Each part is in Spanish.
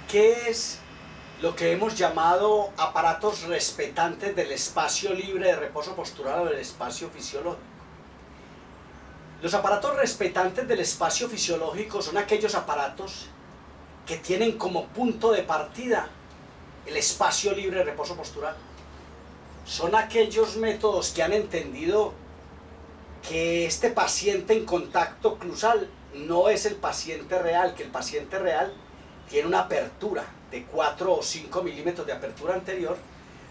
¿Qué es lo que hemos llamado aparatos respetantes del espacio libre de reposo postural o del espacio fisiológico? Los aparatos respetantes del espacio fisiológico son aquellos aparatos que tienen como punto de partida el espacio libre de reposo postural. Son aquellos métodos que han entendido que este paciente en contacto clusal no es el paciente real, que el paciente real tiene una apertura de 4 o 5 milímetros de apertura anterior,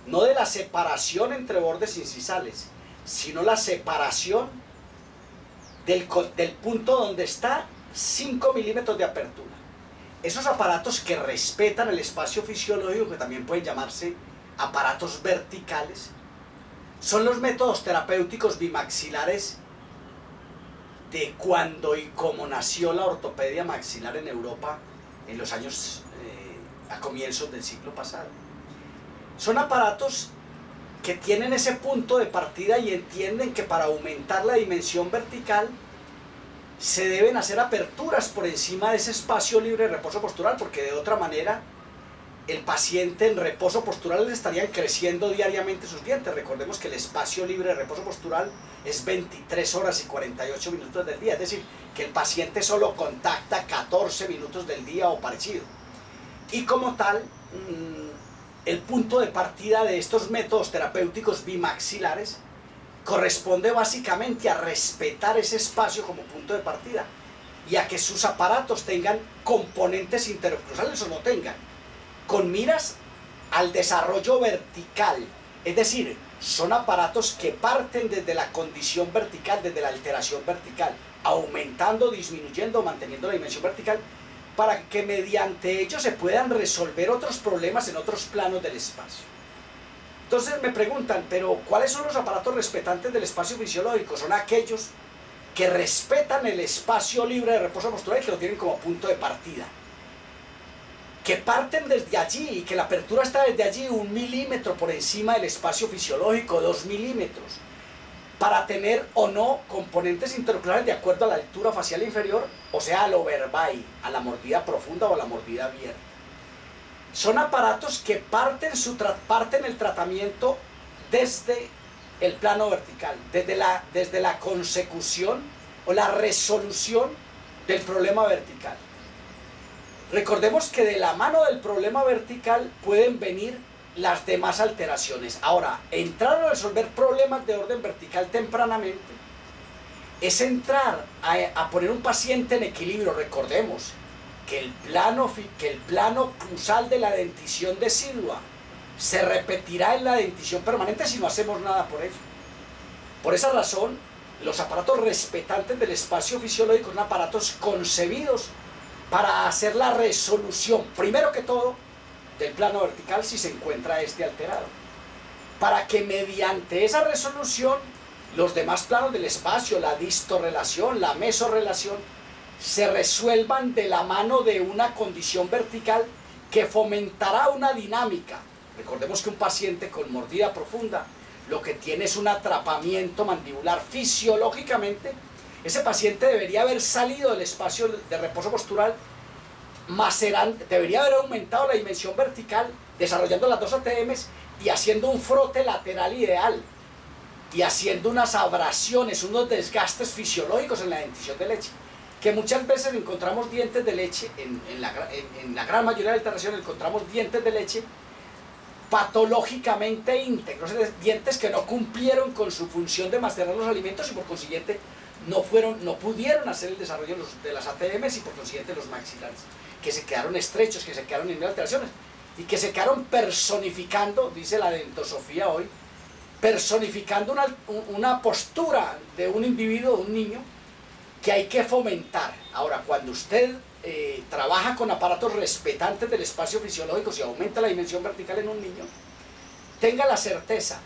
no de la separación entre bordes incisales, sino la separación del punto donde está 5 milímetros de apertura. Esos aparatos que respetan el espacio fisiológico, que también pueden llamarse aparatos verticales, son los métodos terapéuticos bimaxilares de cuando y cómo nació la ortopedia maxilar en Europa en los años a comienzos del siglo pasado. Son aparatos que tienen ese punto de partida y entienden que para aumentar la dimensión vertical se deben hacer aperturas por encima de ese espacio libre de reposo postural, porque de otra manera el paciente en reposo postural le estarían creciendo diariamente sus dientes. Recordemos que el espacio libre de reposo postural es 23 horas y 48 minutos del día, es decir, que el paciente solo contacta 14 minutos del día o parecido. Y como tal, el punto de partida de estos métodos terapéuticos bimaxilares corresponde básicamente a respetar ese espacio como punto de partida y a que sus aparatos tengan componentes interoclusales o no tengan, con miras al desarrollo vertical, es decir, son aparatos que parten desde la condición vertical, desde la alteración vertical, aumentando, disminuyendo, manteniendo la dimensión vertical, para que mediante ellos se puedan resolver otros problemas en otros planos del espacio. Entonces me preguntan, pero ¿cuáles son los aparatos respetantes del espacio fisiológico? Son aquellos que respetan el espacio libre de reposo postural y que lo tienen como punto de partida, que parten desde allí y que la apertura está desde allí 1 milímetro por encima del espacio fisiológico, 2 milímetros, para tener o no componentes interoculares de acuerdo a la altura facial inferior, o sea, al overbite, a la mordida profunda o a la mordida abierta. Son aparatos que parten el tratamiento desde el plano vertical, desde la consecución o la resolución del problema vertical. Recordemos que de la mano del problema vertical pueden venir las demás alteraciones. Ahora, entrar a resolver problemas de orden vertical tempranamente es entrar a poner un paciente en equilibrio. Recordemos que el plano clusal de la dentición decidua se repetirá en la dentición permanente si no hacemos nada por ello. Por esa razón, los aparatos respetantes del espacio fisiológico son aparatos concebidos para hacer la resolución, primero que todo, del plano vertical si se encuentra este alterado, para que mediante esa resolución los demás planos del espacio, la distorrelación, la mesorrelación, se resuelvan de la mano de una condición vertical que fomentará una dinámica. Recordemos que un paciente con mordida profunda lo que tiene es un atrapamiento mandibular. Fisiológicamente, ese paciente debería haber salido del espacio de reposo postural macerante, debería haber aumentado la dimensión vertical, desarrollando las 2 ATMs y haciendo un frote lateral ideal y haciendo unas abrasiones, unos desgastes fisiológicos en la dentición de leche, que muchas veces encontramos dientes de leche, en la gran mayoría de alteraciones encontramos dientes de leche patológicamente íntegros, es decir, dientes que no cumplieron con su función de macerar los alimentos y por consiguiente no pudieron hacer el desarrollo de las ATMs y por consiguiente los maxilares, que se quedaron estrechos, que se quedaron en alteraciones y que se quedaron personificando, dice la dentosofía hoy, personificando una postura de un individuo, de un niño, que hay que fomentar. Ahora, cuando usted trabaja con aparatos respetantes del espacio fisiológico, si aumenta la dimensión vertical en un niño, tenga la certeza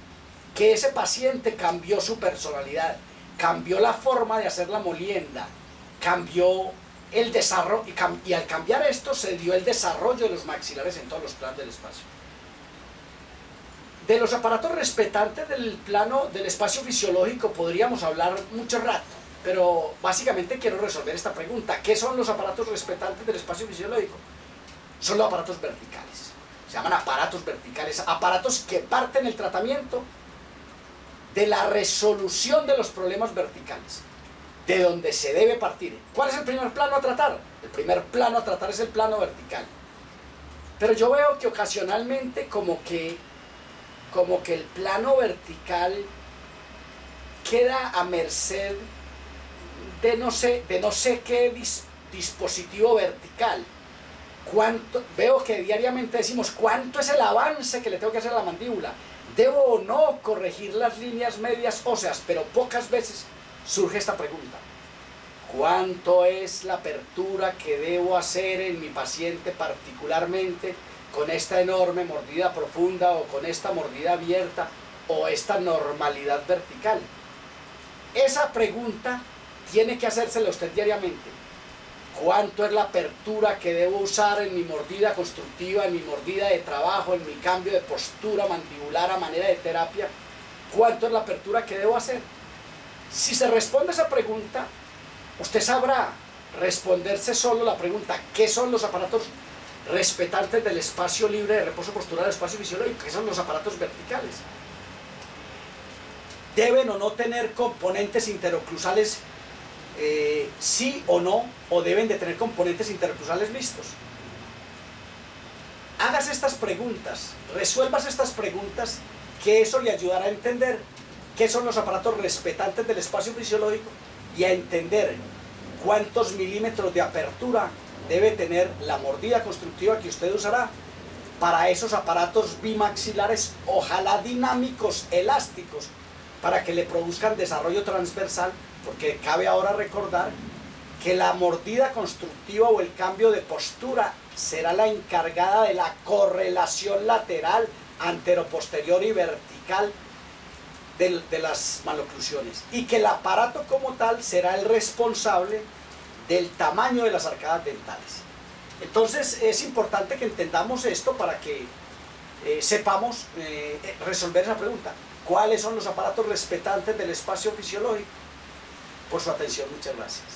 que ese paciente cambió su personalidad, cambió la forma de hacer la molienda, cambió el desarrollo, y al cambiar esto se dio el desarrollo de los maxilares en todos los planos del espacio. De los aparatos respetantes del plano del espacio fisiológico podríamos hablar mucho rato, pero básicamente quiero resolver esta pregunta: ¿qué son los aparatos respetantes del espacio fisiológico? son los aparatos verticales. Se llaman aparatos verticales, aparatos que parten el tratamiento de la resolución de los problemas verticales, de donde se debe partir. ¿Cuál es el primer plano a tratar? El primer plano a tratar es el plano vertical. Pero yo veo que ocasionalmente como que el plano vertical queda a merced de no sé qué dispositivo vertical. Veo que diariamente decimos, ¿cuánto es el avance que le tengo que hacer a la mandíbula? ¿Debo o no corregir las líneas medias óseas? Pero pocas veces surge esta pregunta. ¿Cuánto es la apertura que debo hacer en mi paciente, particularmente con esta enorme mordida profunda o con esta mordida abierta o esta normalidad vertical? Esa pregunta tiene que hacérsela usted diariamente. ¿Cuánto es la apertura que debo usar en mi mordida constructiva, en mi mordida de trabajo, en mi cambio de postura mandibular a manera de terapia? ¿Cuánto es la apertura que debo hacer? Si se responde esa pregunta, usted sabrá responderse solo la pregunta, ¿qué son los aparatos respetantes del espacio libre de reposo postural, del espacio fisiológico? ¿Qué son los aparatos verticales? ¿Deben o no tener componentes interoclusales sí o no, o deben de tener componentes interoclusales mixtos? Hágase estas preguntas, resuelvas estas preguntas, que eso le ayudará a entender qué son los aparatos respetantes del espacio fisiológico y a entender cuántos milímetros de apertura debe tener la mordida constructiva que usted usará para esos aparatos bimaxilares, ojalá dinámicos, elásticos, para que le produzcan desarrollo transversal, porque cabe ahora recordar que la mordida constructiva o el cambio de postura será la encargada de la correlación lateral, anteroposterior y vertical de las maloclusiones, y que el aparato como tal será el responsable del tamaño de las arcadas dentales. Entonces es importante que entendamos esto para que sepamos resolver esa pregunta. ¿Cuáles son los aparatos respetantes del espacio fisiológico? Por su atención, muchas gracias.